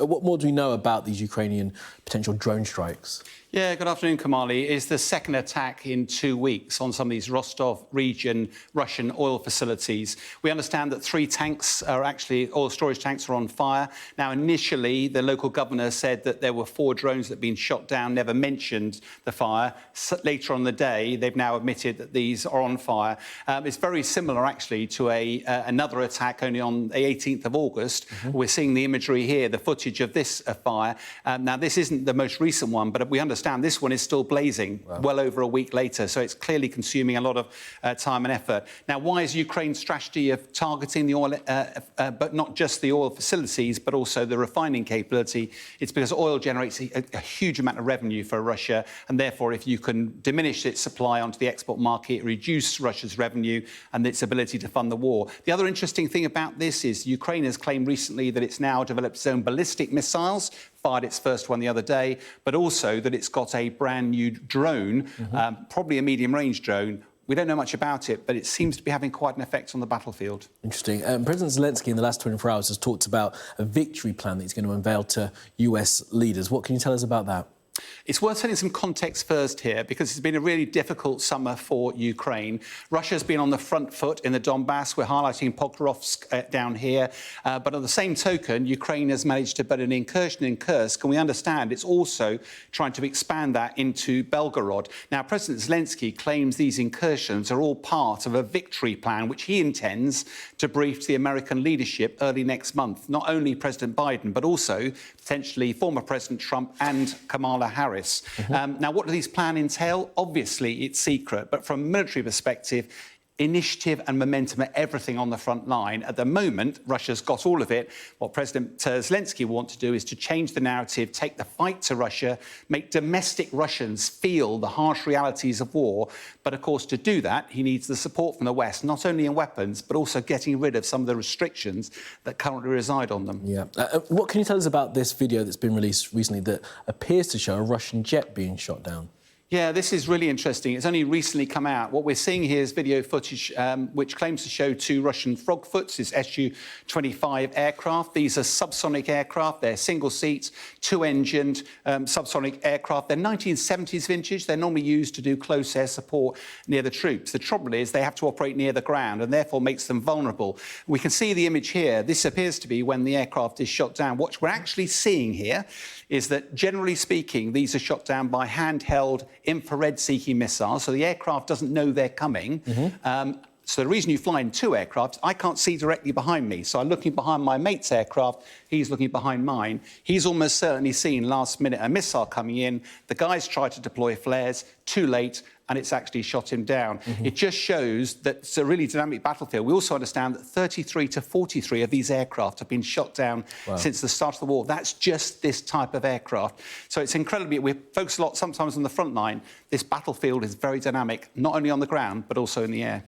What more do we know about these Ukrainian potential drone strikes? Yeah, good afternoon, Kamali. It's the second attack in 2 weeks on some of these Rostov region Russian oil facilities. We understand that 3 tanks are actually, oil storage tanks are on fire. Now, initially, the local governor said that there were 4 drones that had been shot down, never mentioned the fire. Later on in the day, they've now admitted that these are on fire. It's very similar, actually, to another attack only on the 18th of August. We're seeing the imagery here, the footage of this fire. Now, this isn't the most recent one, but we understand this one is still blazing well over a week later, so it's clearly consuming a lot of time and effort. Now, why is Ukraine's strategy of targeting the oil, but not just the oil facilities, but also the refining capability? It's because oil generates a huge amount of revenue for Russia, and therefore, if you can diminish its supply onto the export market, reduce Russia's revenue and its ability to fund the war. The other interesting thing about this is Ukraine has claimed recently that it's now developed its own ballistic missiles, fired its first one the other day, but also that it's got a brand new drone, probably a medium-range drone. We don't know much about it, but it seems to be having quite an effect on the battlefield. Interesting. President Zelenskyy in the last 24 hours has talked about a victory plan that he's going to unveil to US leaders. What can you tell us about that? It's worth setting some context first here, because it's been a really difficult summer for Ukraine. Russia's been on the front foot in the Donbass. We're highlighting Proletarsky down here. But on the same token, Ukraine has managed to put an incursion in Kursk, and we understand it's also trying to expand that into Belgorod. Now, President Zelenskyy claims these incursions are all part of a victory plan, which he intends to brief to the American leadership early next month. Not only President Biden, but also potentially former President Trump and Kamala Harris. Now, what do these plans entail? Obviously, it's secret, but from a military perspective, initiative and momentum are everything on the front line. At the moment, Russia's got all of it. What President Zelenskyy wants to do is to change the narrative, take the fight to Russia, make domestic Russians feel the harsh realities of war. But of course, to do that, he needs the support from the West, not only in weapons, but also getting rid of some of the restrictions that currently reside on them. Yeah. What can you tell us about this video that's been released recently that appears to show a Russian jet being shot down? Yeah, this is really interesting. It's only recently come out. What we're seeing here is video footage which claims to show 2 Russian Frogfoots, this Su-25 aircraft. These are subsonic aircraft. They're single-seat, 2-engined subsonic aircraft. They're 1970s vintage. They're normally used to do close air support near the troops. The trouble is they have to operate near the ground and therefore makes them vulnerable. We can see the image here. This appears to be when the aircraft is shot down. What we're actually seeing here is that, generally speaking, these are shot down by handheld infrared-seeking missiles, so the aircraft doesn't know they're coming. So the reason you fly in 2 aircraft, I can't see directly behind me. So I'm looking behind my mate's aircraft, he's looking behind mine. He's almost certainly seen last minute a missile coming in. The guys tried to deploy flares, too late, and it's actually shot him down. It just shows that it's a really dynamic battlefield. We also understand that 33 to 43 of these aircraft have been shot down since the start of the war. That's just this type of aircraft. So it's incredibly, we focus a lot sometimes on the front line. This battlefield is very dynamic, not only on the ground, but also in the air.